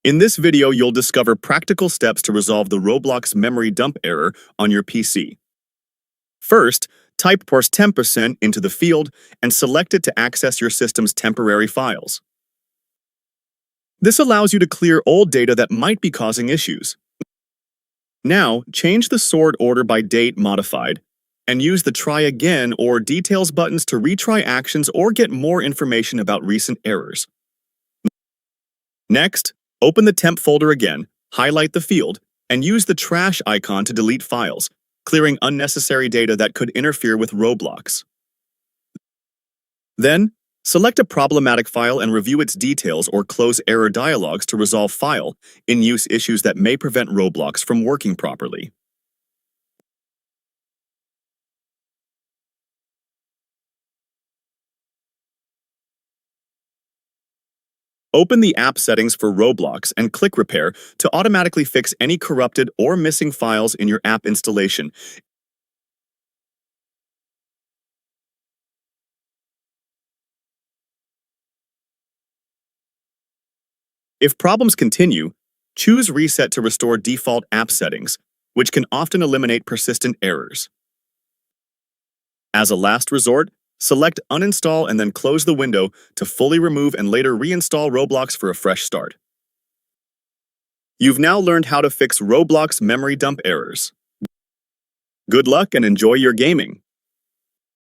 In this video, you'll discover practical steps to resolve the Roblox Memory Dump error on your PC. First, type %10% into the field and select it to access your system's temporary files. This allows you to clear old data that might be causing issues. Now, change the sort order by date modified and use the Try Again or Details buttons to retry actions or get more information about recent errors. Next, open the temp folder again, highlight the field, and use the trash icon to delete files, clearing unnecessary data that could interfere with Roblox. Then, select a problematic file and review its details or close error dialogues to resolve file in use issues that may prevent Roblox from working properly. Open the app settings for Roblox and click Repair to automatically fix any corrupted or missing files in your app installation. If problems continue, choose Reset to restore default app settings, which can often eliminate persistent errors. As a last resort, select Uninstall and then close the window to fully remove and later reinstall Roblox for a fresh start. You've now learned how to fix Roblox memory dump errors. Good luck and enjoy your gaming!